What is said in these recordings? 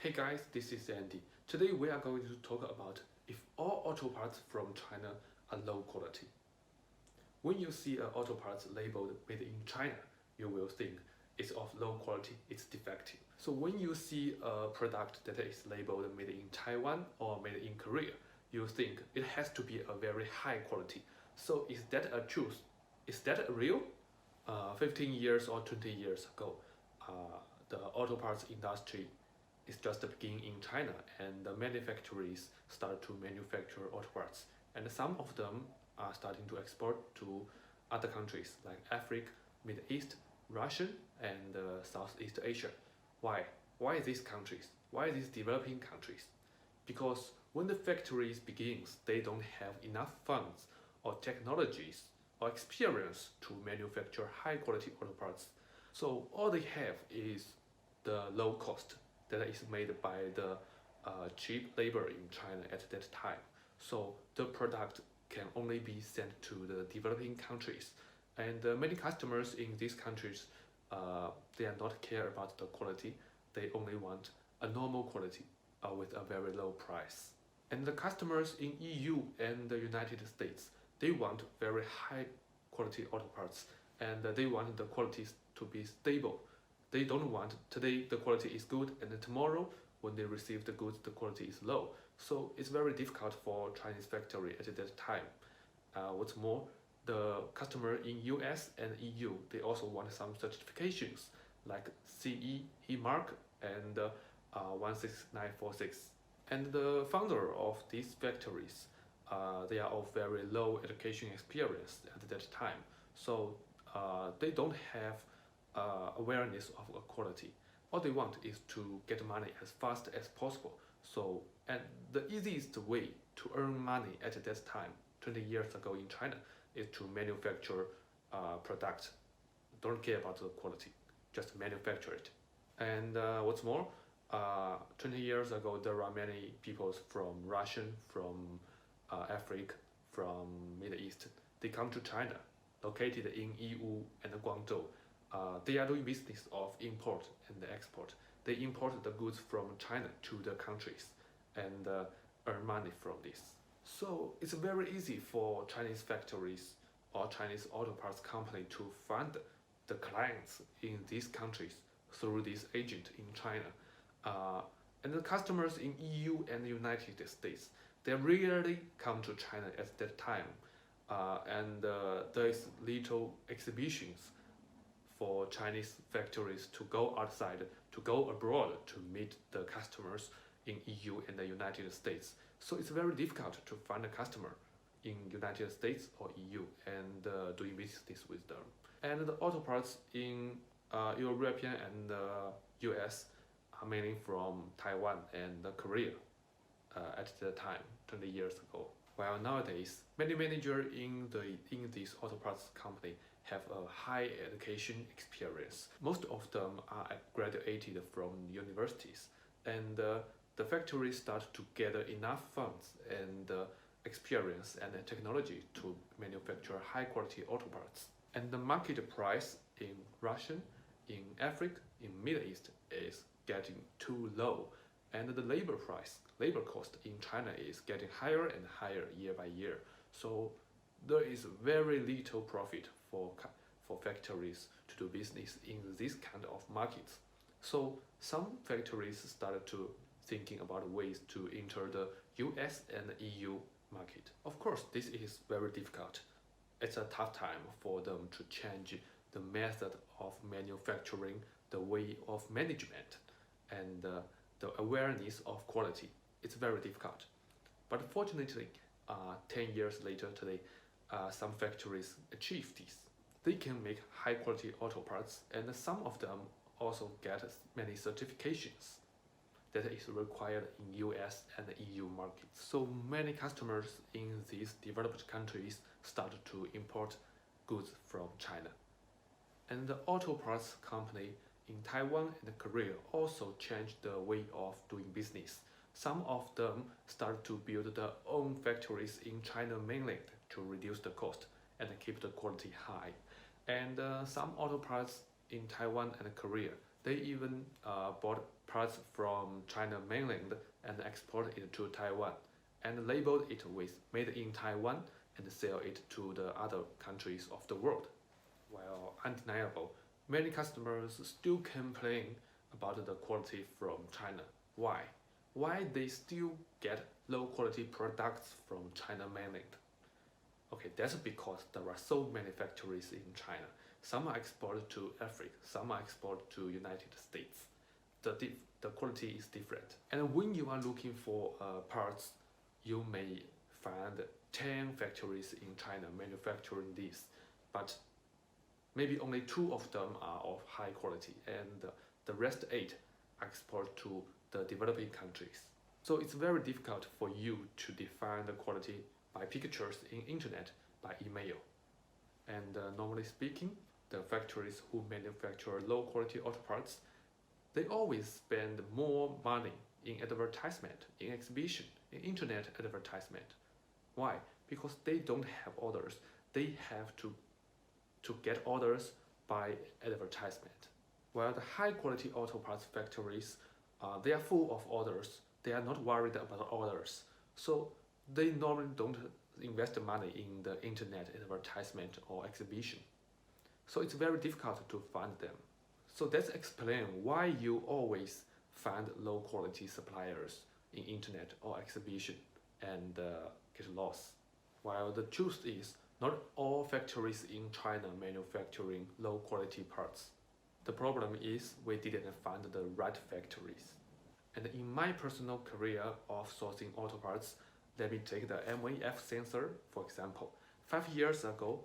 Hey guys, this is Andy. Today we are going to talk about if all auto parts from China are low quality. When you see an auto parts labeled made in China, you will think it's of low quality, it's defective. So when you see a product that is labeled made in Taiwan or made in Korea, you think it has to be a very high quality. So is that a truth? Is that real? 15 years or 20 years ago, the auto parts industry is just beginning in China, and the manufacturers start to manufacture auto parts, and some of them are starting to export to other countries like Africa, Middle East, Russia, and Southeast Asia. Why? Why these countries? Why these developing countries? Because when the factories begins, they don't have enough funds or technologies or experience to manufacture high quality auto parts. So all they have is the low cost that is made by the cheap labor in China at that time. So the product can only be sent to the developing countries, and many customers in these countries, they are not care about the quality. They only want a normal quality with a very low price. And the customers in EU and the United States, they want very high quality auto parts, and they want the qualities to be stable. They don't want today the quality is good and tomorrow when they receive the goods the quality is low. So it's very difficult for Chinese factory at that time. What's more, the customer in US and EU, they also want some certifications like CE mark and 16946. And the founder of these factories, they are of very low education experience at that time. So they don't have awareness of quality. All they want is to get money as fast as possible. So, and the easiest way to earn money at that time, 20 years ago in China, is to manufacture products. Don't care about the quality, just manufacture it. And what's more, 20 years ago, there are many people from Russia, from Africa, from Middle East. They come to China, located in EU and Guangzhou. They are doing business of import and export. They import the goods from China to the countries and earn money from this. So it's very easy for Chinese factories or Chinese auto parts company to find the clients in these countries through this agent in China. And the customers in EU and the United States, they rarely come to China at that time. And there is little exhibitions for Chinese factories to go outside, to go abroad to meet the customers in EU and the United States. So it's very difficult to find a customer in United States or EU and doing business with them. And the auto parts in European and US are mainly from Taiwan and Korea at the time, 20 years ago. While nowadays, many managers in this auto parts company have a high education experience. Most of them are graduated from universities, and the factories start to gather enough funds and experience and technology to manufacture high quality auto parts. And the market price in Russia, in Africa, in Middle East is getting too low, and the labor cost in China is getting higher and higher year by year. So there is very little profit for factories to do business in this kind of markets. So some factories started to thinking about ways to enter the US and EU market. Of course, this is very difficult. It's a tough time for them to change the method of manufacturing, the way of management, and the awareness of quality. It's very difficult. But fortunately, 10 years later today, some factories achieve this. They can make high quality auto parts, and some of them also get many certifications that is required in US and EU markets. So many customers in these developed countries start to import goods from China. And the auto parts company in Taiwan and Korea also changed the way of doing business. Some of them start to build their own factories in China mainland to reduce the cost and keep the quality high. And some auto parts in Taiwan and Korea, they even bought parts from China mainland and export it to Taiwan and label it with made in Taiwan and sell it to the other countries of the world. While undeniable, many customers still complain about the quality from China. Why? Why they still get low quality products from China mainland? Okay, that's because there are so many factories in China. Some are exported to Africa, some are exported to United States. The quality is different. And when you are looking for parts, you may find 10 factories in China manufacturing this, but maybe only 2 of them are of high quality, and the rest 8 export to the developing countries. So it's very difficult for you to define the quality by pictures in internet, by email. And normally speaking, the factories who manufacture low quality auto parts, they always spend more money in advertisement, in exhibition, in internet advertisement. Why? Because they don't have orders. They have to get orders by advertisement. While the high quality auto parts factories, they are full of orders. They are not worried about orders. So they normally don't invest money in the internet advertisement or exhibition. So it's very difficult to find them. So that's explain why you always find low quality suppliers in internet or exhibition and get lost. While the truth is, not all factories in China manufacturing low quality parts. The problem is we didn't find the right factories. And in my personal career of sourcing auto parts, let me take the MAF sensor for example. 5 years ago,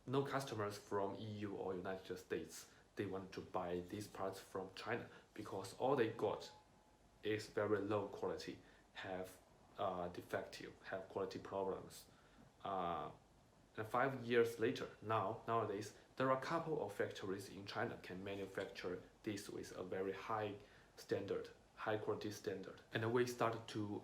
no customers from EU or United States, they want to buy these parts from China because all they got is very low quality, have defective, have quality problems. And 5 years later, nowadays, there are a couple of factories in China can manufacture this with a very high standard, high quality standard. And we started to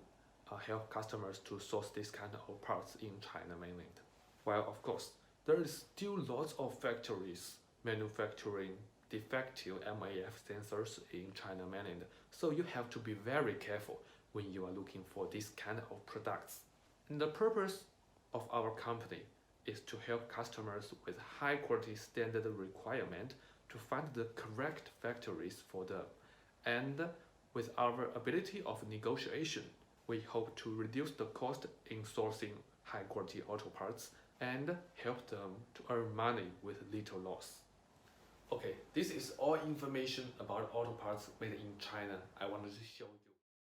help customers to source this kind of parts in China mainland. While of course, there is still lots of factories manufacturing defective MAF sensors in China mainland. So you have to be very careful when you are looking for this kind of products. And the purpose of our company is to help customers with high quality standard requirement to find the correct factories for them. And with our ability of negotiation, we hope to reduce the cost in sourcing high quality auto parts and help them to earn money with little loss. Okay, this is all information about auto parts made in China I wanted to show you.